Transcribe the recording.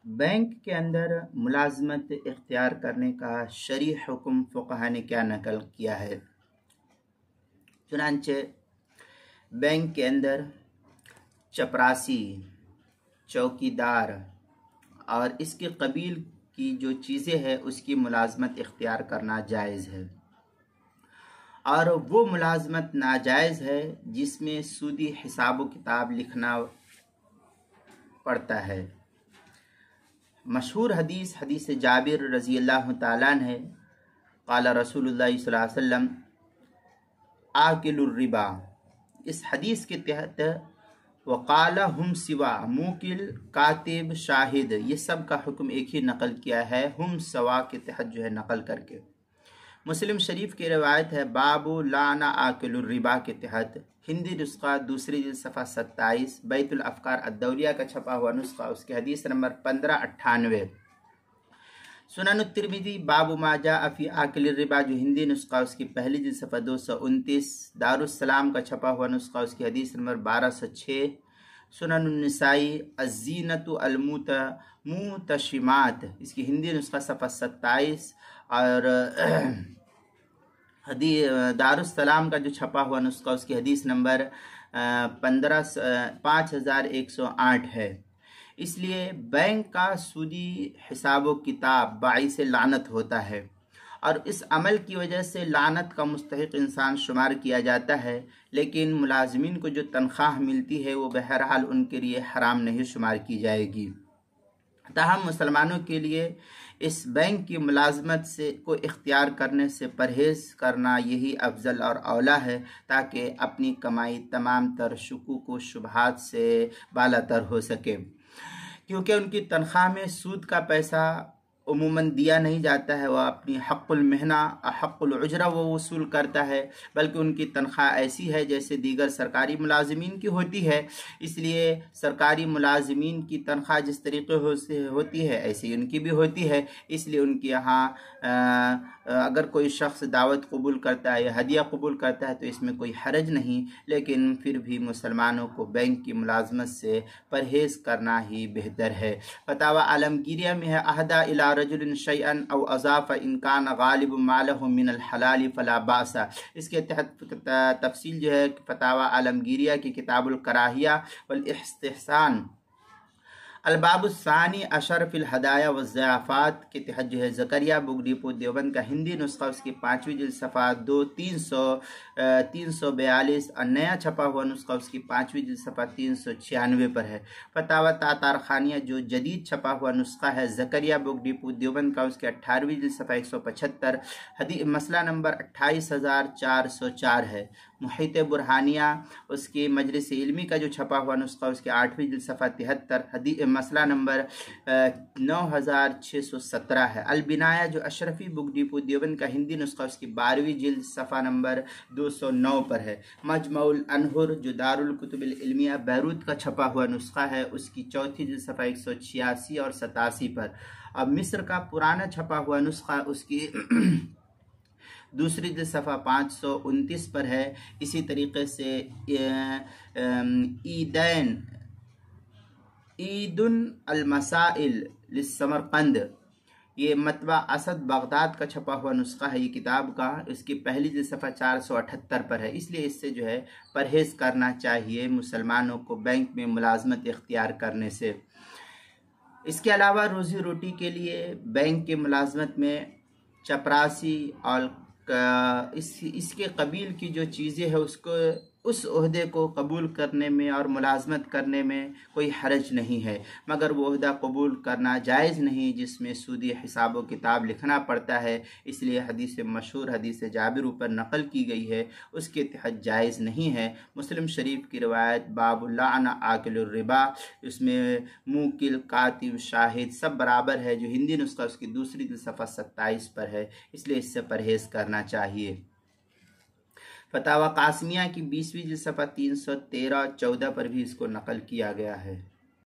Bank के अंदर मुलाजमत इख्तियार करने का शरई हुक्म फ़ुक़हा ने क्या नकल किया है। चुनांचे बैंक के अंदर चपरासी, चौकीदार और इसके कबील की जो चीज़ें हैं उसकी मुलाजमत इख्तियार करना जायज़ है, और वो मुलाजमत नाजायज़ है जिसमें सूदी हिसाब किताब लिखना पड़ता है। मशहूर हदीस जाबिर रज़ी अल्लाह तआला अन्हु है, क़ाला रसूलुल्लाह सल्लल्लाहु अलैहि वसल्लम आकिलुर रिबा। इस हदीस के तहत वक़ाला हम सिवा, मुकिल, कातिब, शाहिद, ये सब का हुक्म एक ही नकल किया है हम सवा के तहत जो है नकल करके। मुस्लिम शरीफ की रवायत है बाबू लाना आकिलुर रिबा के तहत हिंदी नुस्खा दूसरी जिल्द सफ़ा 27 बैतुल अफ़कार अद्दौलिया का छपा हुआ नुस्खा उसके हदीस नंबर 1598। सुनन तिरमिज़ी बाबू माजा अफ़ी आकिलुर रिबा जो हिंदी नुस्खा उसकी पहली जिल्द सफ़ा 229, दारुस्सलाम का छपा हुआ नुस्खा उसकी हदीस नंबर 1206। सुनन निसाई अज़ीनतु अल मुतशिमात इसकी हिंदी नुस्खा सफ़ा 27 और दारुस्सलाम का जो छपा हुआ नुस्खा उसकी हदीस नंबर 5108 है। इसलिए बैंक का सूदी हिसाब किताब बाइस लानत होता है और इस अमल की वजह से लानत का मुस्तहिक इंसान शुमार किया जाता है, लेकिन मुलाजमीन को जो तनख्वाह मिलती है वो बहरहाल उनके लिए हराम नहीं शुमार की जाएगी। ताहम मुसलमानों के लिए इस बैंक की मुलाजमत से को इख्तियार करने से परहेज़ करना यही अफजल और औला है, ताकि अपनी कमाई तमाम तर शुकूक व शुबहात से बालातर हो सके। क्योंकि उनकी तनख्वाह में सूद का पैसा उमूमन दिया नहीं जाता है, वह अपनी हक़्क़ुल महना हक़्क़ुल उजरा वो वसूल करता है, बल्कि उनकी तनख्वाह ऐसी है जैसे दीगर सरकारी मुलाजमीन की होती है। इसलिए सरकारी मुलाजमीन की तनख्वाह जिस तरीके से होती है ऐसी उनकी भी होती है। इसलिए उनके यहाँ अगर कोई शख्स दावत कबूल करता है या हदिया कबूल करता है तो इसमें कोई हरज नहीं, लेकिन फिर भी मुसलमानों को बैंक की मुलाजमत से परहेज़ करना ही बेहतर है। फतावा आलमगीरिया में है अहदा इला रजुलिन शैअन औ अज़ाफ़ा इन कान गालिब मालहु मिनल हलाल फला बासा। इसके तहत तफसील जो है फतावा आलमगीरिया की किताबुल कराहिया वल इस्तिहसान अलबाबुस्सानी अशर फिल हदाया व ज़ियाफ़ात के तहत जो है ज़करिया बुगडीपो देवबंद का हिंदी नुस्खा उसकी 5वीं जिल्द सफ़ा 342 और नया छपा हुआ नुस्खा उसकी 5वीं जिल्द सफ़ा 396 पर है। फतावा तातार खानिया जो जदीद छपा हुआ नुस्खा है ज़करिया बुगडीपो देवबंद का उसके 18वीं जिल्द सफ़ा 175 मसला नंबर 28404 है। मुहित बुरहानिया उसकी मजलिस इल्मी का जो छपा हुआ नुस्खा उसके 8वीं जिल्द सफ़ा 73 मसला नंबर 9617 है। अलबिनाया जो अशरफी बुगडीपो देवबंद का हिंदी नुस्खा उसकी 12वीं जिल्द सफ़ा नंबर 209 पर है। मजमउल अनहुर जो दारुल कुतुबिल इल्मिया बैरूत का छपा हुआ नुस्खा है उसकी 4थी जिल्द सफ़ा 186 और 87 पर। अब मिस्र का पुराना छपा हुआ नुस्खा उसकी दूसरी जिल्द सफ़ा 529 पर है। इसी तरीके से ईदुन अलमसाइल लिस्समरकंद ये मतबा असद बगदाद का छपा हुआ नुस्खा है ये किताब का, इसकी पहली जिल्द सफ़ा 478 पर है। इसलिए इससे जो है परहेज़ करना चाहिए मुसलमानों को बैंक में मुलाजमत इख्तियार करने से। इसके अलावा रोज़ी रोटी के लिए बैंक के मुलाजमत में चपरासी और इसके कबील की जो चीज़ें हैं उसको उस ओहदे को कबूल करने में और मुलाजमत करने में कोई हरज नहीं है, मगर वो ओहदा कबूल करना जायज़ नहीं जिसमें सूदी हिसाब किताब लिखना पड़ता है। इसलिए हदीस मशहूर हदीस जाबिर ऊपर नकल की गई है उसके तहत जायज़ नहीं है। मुस्लिम शरीफ की रवायत बाबुल्लाना आकिलुर रिबा उसमें मुकिल, कातिब, शाहिद सब बराबर है। जो हिंदी नुस्खा उसकी दूसरी जिल्द सफ़ा 27 पर है, इसलिए इससे परहेज़ करना चाहिए। फतावा कासमिया की 20वीं जिल्द सफ़ा 313-14 पर भी इसको नकल किया गया है।